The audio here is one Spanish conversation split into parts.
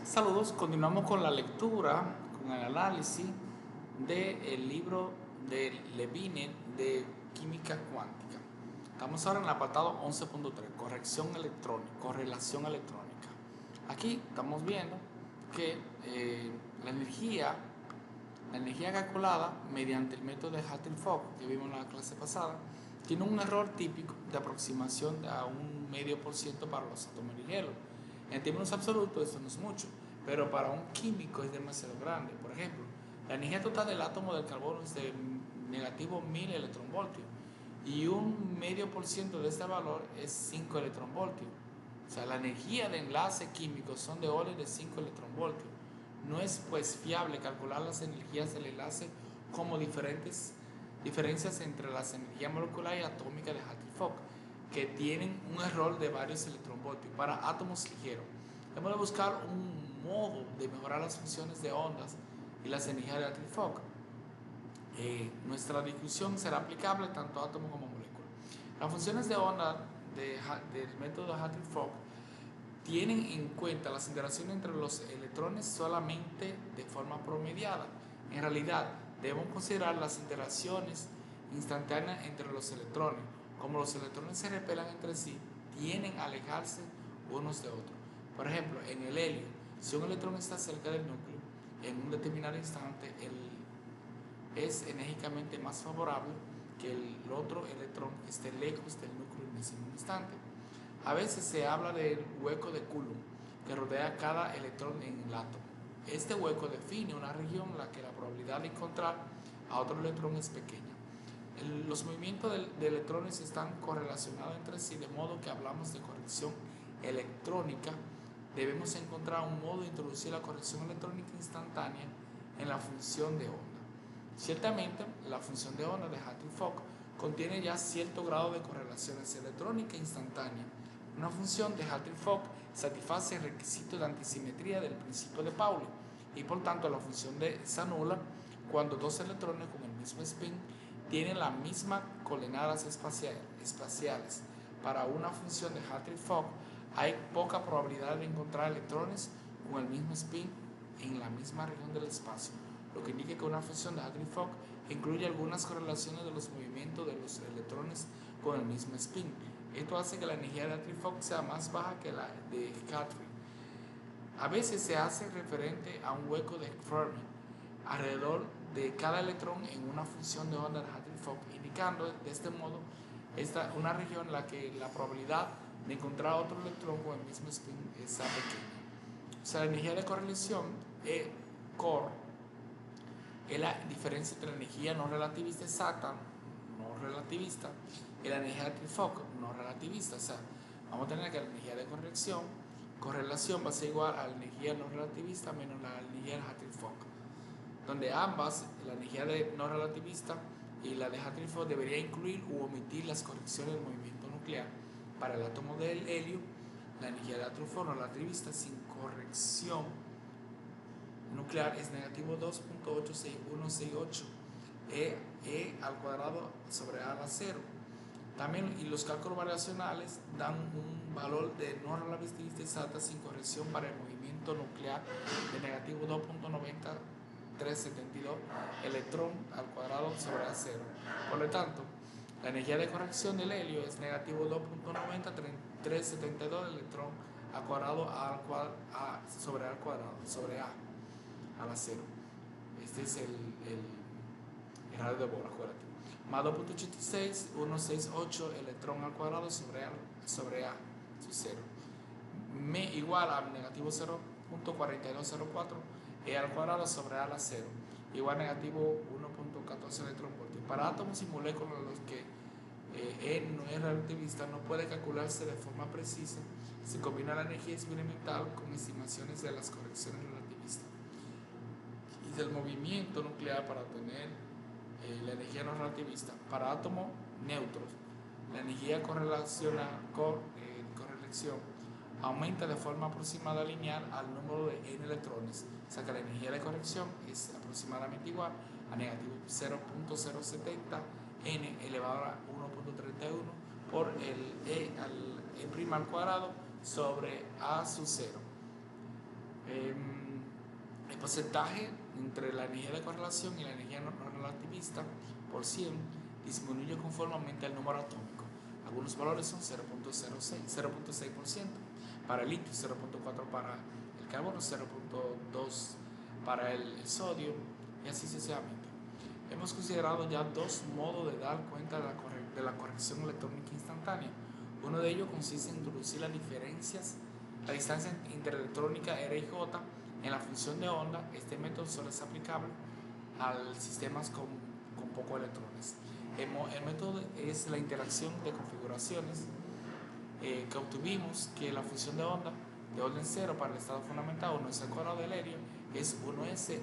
Saludos, continuamos con la lectura, con el análisis del libro de Levine de Química Cuántica. Estamos ahora en el apartado 11.3, correlación electrónica. Aquí estamos viendo que la energía calculada mediante el método de Hartree-Fock que vimos en la clase pasada tiene un error típico de aproximación a un medio por ciento para los átomos de hielo. En términos absolutos esto no es mucho, pero para un químico es demasiado grande. Por ejemplo, la energía total del átomo del carbono es de negativo 1000 electronvoltios y un medio por ciento de este valor es 5 electronvoltios. O sea, la energía de enlace químico son de órdenes de 5 electronvoltios. No es pues fiable calcular las energías del enlace como diferencias entre las energías moleculares y atómicas de Hartree-Fock, que tienen un error de varios electronvoltios para átomos ligeros. Hemos de buscar un modo de mejorar las funciones de ondas y las energías de Hartree-Fock. Nuestra discusión será aplicable tanto a átomos como a moléculas. Las funciones de onda del método de Hartree-Fock tienen en cuenta las interacciones entre los electrones solamente de forma promediada. En realidad, debemos considerar las interacciones instantáneas entre los electrones. Como los electrones se repelan entre sí, tienden a alejarse unos de otros. Por ejemplo, en el helio, si un electrón está cerca del núcleo, en un determinado instante es enérgicamente más favorable que el otro electrón esté lejos del núcleo en ese instante. A veces se habla del hueco de Coulomb que rodea cada electrón en el átomo. Este hueco define una región en la que la probabilidad de encontrar a otro electrón es pequeña. Los movimientos de electrones están correlacionados entre sí, de modo que hablamos de corrección electrónica. Debemos encontrar un modo de introducir la corrección electrónica instantánea en la función de onda. Ciertamente, la función de onda de Hartree-Fock contiene ya cierto grado de correlaciones electrónicas instantáneas. Una función de Hartree-Fock satisface el requisito de antisimetría del principio de Pauli y por tanto la función se anula cuando dos electrones con el mismo spin tienen las mismas coordenadas espaciales. Para una función de Hartree-Fock hay poca probabilidad de encontrar electrones con el mismo spin en la misma región del espacio, lo que indica que una función de Hartree-Fock incluye algunas correlaciones de los movimientos de los electrones con el mismo spin. Esto hace que la energía de Hartree-Fock sea más baja que la de Hartree. A veces se hace referente a un hueco de Fermi alrededor de cada electrón en una función de onda de Hartree-Fock, indicando de este modo una región en la que la probabilidad de encontrar otro electrón con el mismo spin es pequeña. O sea, la energía de correlación core es la diferencia entre la energía no relativista exacta, no relativista, y la energía de Hartree-Fock no relativista. O sea, vamos a tener que la energía de correlación va a ser igual a la energía no relativista menos la energía de Hartree-Fock, donde ambas, la energía de no relativista y la de Hartree-Fock, debería incluir u omitir las correcciones del movimiento nuclear. Para el átomo del helio, la energía de Hartree-Fock no relativista sin corrección nuclear es negativo 2.86168 al cuadrado sobre a a la 0. También, y los cálculos variacionales dan un valor de no relativista exacta sin corrección para el movimiento nuclear de negativo 2.90372 electrón al cuadrado sobre a 0. Por lo tanto, la energía de corrección del helio es negativo 2.90372 electrón al cuadrado sobre a a la 0. Este es el radio de Bohr, acuérdate. Más 2.86168 electrón al cuadrado sobre a su 0. Igual a negativo 0.4204 e al cuadrado sobre a la 0. Igual a negativo 1.14 electronvoltios. Para átomos y moléculas los que no es relativista, no puede calcularse de forma precisa. Se combina la energía experimental con estimaciones de las correcciones relativistas y del movimiento nuclear para obtener la energía no relativista. Para átomos neutros, la energía correlación aumenta de forma aproximada lineal al número de n electrones, o sea que la energía de corrección es aproximadamente igual a negativo 0.070 n elevado a 1.31 por el e prima al cuadrado sobre a su 0. El porcentaje entre la energía de correlación y la energía no relativista por 100 disminuye conforme aumenta el número atómico. Algunos valores son 0.06%, para el litio, 0.4 para el carbono, 0.2 para el sodio y así sucesivamente. Hemos considerado ya dos modos de dar cuenta de la corrección electrónica instantánea. Uno de ellos consiste en introducir la distancia interelectrónica R y J en la función de onda. Este método solo es aplicable a sistemas con pocos electrones. El método es la interacción de configuraciones que obtuvimos que la función de onda de orden 0 para el estado fundamental 1s al cuadrado del helio es 1s1,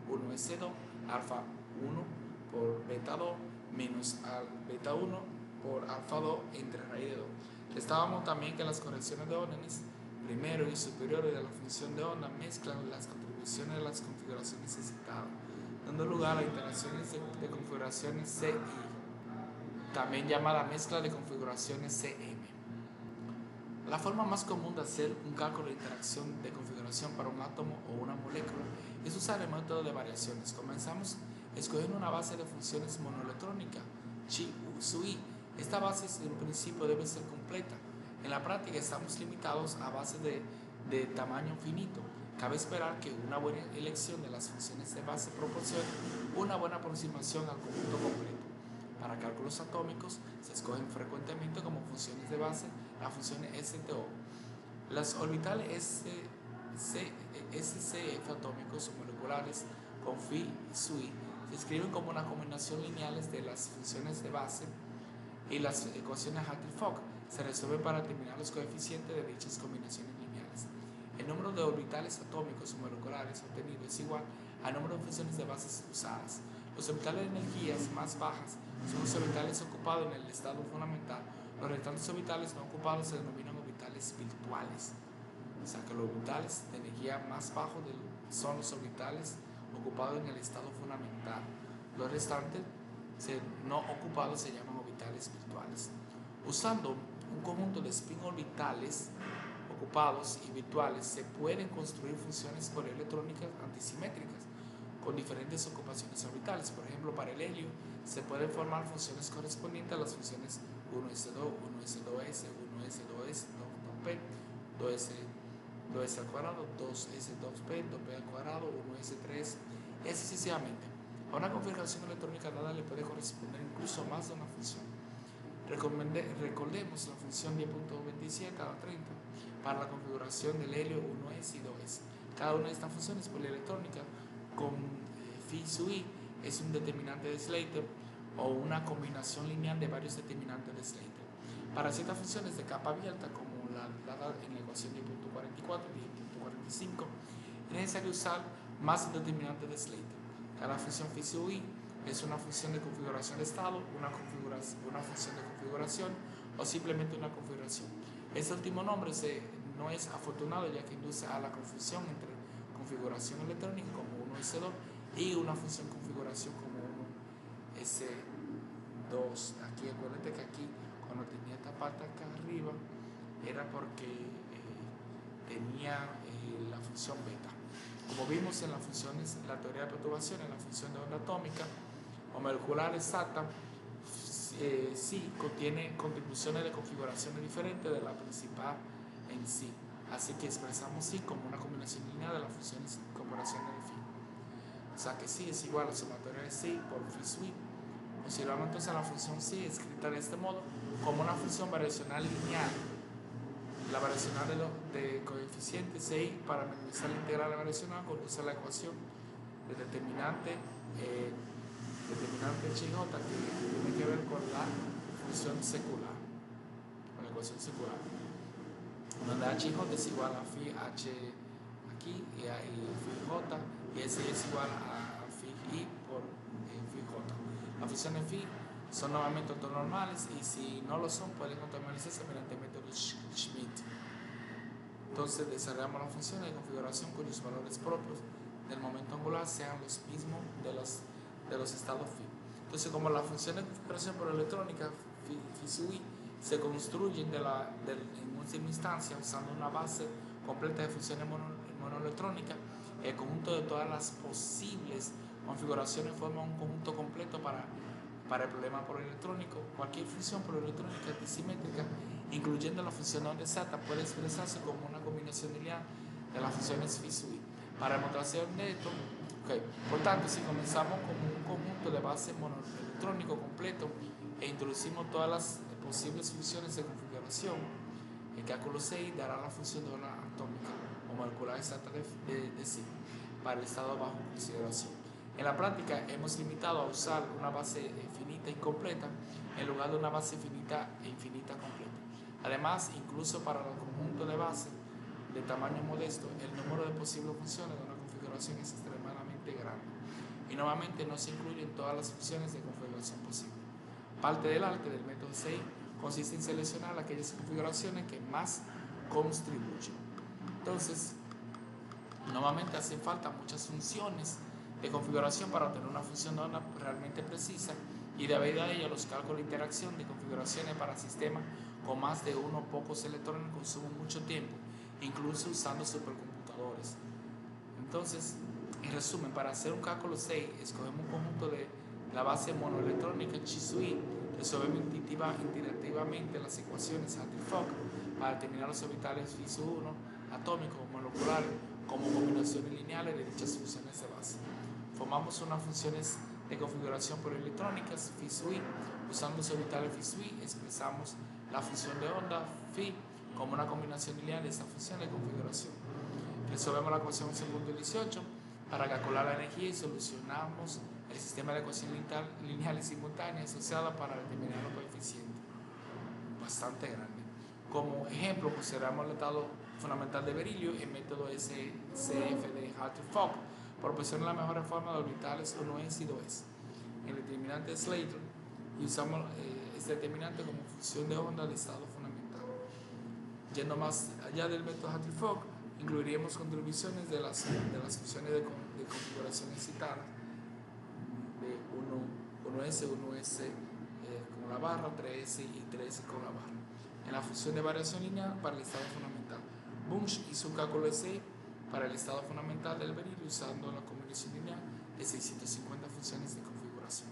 1s2, alfa 1 por beta 2 menos al beta 1 por alfa 2 entre raíz de 2. Estábamos también que las correcciones de órdenes primero y superiores de la función de onda mezclan las contribuciones de las configuraciones necesitadas, dando lugar a interacciones de configuraciones CI, también llamada mezcla de configuraciones CM. La forma más común de hacer un cálculo de interacción de configuración para un átomo o una molécula es usar el método de variaciones. Comenzamos escogiendo una base de funciones monoelectrónica, chi sub i. Esta base en principio debe ser completa. En la práctica estamos limitados a bases de tamaño finito. Cabe esperar que una buena elección de las funciones de base proporcione una buena aproximación al conjunto completo. Para cálculos atómicos se escogen frecuentemente como funciones de base las funciones STO. Las orbitales SCF atómicos o moleculares con phi sub i se escriben como una combinación lineales de las funciones de base y las ecuaciones Hartree-Fock se resuelven para determinar los coeficientes de dichas combinaciones lineales. El número de orbitales atómicos o moleculares obtenido es igual al número de funciones de bases usadas. Los orbitales de energías más bajas son los orbitales ocupados en el estado fundamental. Los restantes orbitales no ocupados se denominan orbitales virtuales. O sea que los orbitales de energía más bajos son los orbitales ocupados en el estado fundamental. Los restantes no ocupados se llaman orbitales virtuales. Usando un conjunto de spin orbitales ocupados y virtuales se pueden construir funciones electrónicas antisimétricas con diferentes ocupaciones orbitales. Por ejemplo, para el helio se pueden formar funciones correspondientes a las funciones 1s2, 1s2s, 1s2s, 2p, 2s al cuadrado, 2s2p, 2p al cuadrado, 1s3, y así sucesivamente. A una configuración electrónica dada le puede corresponder incluso más de una función. Recordemos la función 10.27 a la 30 para la configuración del helio 1s y 2s. Cada una de estas funciones polielectrónicas con phi sub i es un determinante de Slater o una combinación lineal de varios determinantes de Slater. Para ciertas funciones de capa abierta, como la dada en la ecuación 10.44 y 10.45, es necesario usar más determinantes de Slater. Cada función phi sub i es una función de configuración de estado, una función de configuración o simplemente una configuración. Este último nombre no es afortunado, ya que induce a la confusión entre configuración electrónica como 1s2 y una función configuración como 1s2. Aquí acuérdate que aquí cuando tenía esta parte acá arriba era porque tenía la función beta. Como vimos en las funciones, la teoría de perturbación, en la función de onda atómica o molecular exacta, sí contiene contribuciones de configuraciones diferentes de la principal en sí. Así que expresamos sí como una combinación lineal de las funciones de configuración del phi. O sea que sí es igual a la sumatoria de psi por phi sub i. Consideramos entonces la función psi escrita de este modo como una función variacional lineal. La variacional de coeficiente CI para minimizar la integral variacional conduce a la ecuación del determinante HJ que tiene que ver con la función secular, con la ecuación secular, donde HJ es igual a phi H aquí y phi J, y S es igual a phi I por phi J. Las funciones phi son normalmente ortonormales y si no lo son pueden ortonormalizarse mediante el método Schmidt. Entonces desarrollamos las funciones de configuración cuyos valores propios del momento angular sean los mismos de los estados phi. Entonces, como las funciones de configuración por electrónica phi sub i se construyen en última instancia usando una base completa de funciones monoelectrónicas, El conjunto de todas las posibles configuraciones forma un conjunto completo para el problema por electrónico. Cualquier función por electrónica antisimétrica, incluyendo la función de onda exacta, puede expresarse como una combinación lineal de las funciones phi sub i. Para demostración de esto, por tanto, si comenzamos con un conjunto de base monoelectrónico completo e introducimos todas las posibles funciones de configuración, el cálculo 6 dará la función de onda atómica o molecular exacta de sí para el estado bajo consideración. En la práctica hemos limitado a usar una base finita incompleta en lugar de una base finita e infinita completa. Además, incluso para el conjunto de bases de tamaño modesto, el número de posibles funciones de una configuración es extremadamente grande y normalmente no se incluyen todas las funciones de configuración posible. Parte del arte del método 6 consiste en seleccionar aquellas configuraciones que más contribuyen. Entonces, normalmente hacen falta muchas funciones de configuración para obtener una función de onda realmente precisa, y debido a ello los cálculos de interacción de configuraciones para sistemas con más de uno o pocos electrones consumen mucho tiempo, incluso usando supercomputadores. Entonces, en resumen, para hacer un cálculo 6, escogemos un conjunto de la base monoelectrónica chi sub i, resolvemos interactivamente las ecuaciones Hartree-Fock para determinar los orbitales phi sub 1 atómicos o moleculares como combinaciones lineales de dichas funciones de base. Formamos unas funciones de configuración por electrónicas phi sub i. Usando los orbitales phi sub i, expresamos la función de onda phi como una combinación lineal de esta función de configuración. Resolvemos la ecuación 11.18 para calcular la energía y solucionamos el sistema de ecuaciones lineales simultáneas asociadas para determinar los coeficientes. Bastante grande. Como ejemplo, consideramos el estado fundamental de berilio. El método SCF de Hartree-Fock proporciona la mejor forma de orbitales 1s y 2s. En el determinante de Slater, y usamos este determinante como función de onda de estado fundamental. Yendo más allá del método Hartree-Fock, incluiríamos contribuciones de las funciones de configuración excitada de 1s, 1s con la barra, 3s y 3s con la barra. En la función de variación lineal para el estado fundamental, Bunch hizo un cálculo de C para el estado fundamental del berilio usando la combinación lineal de 650 funciones de configuración.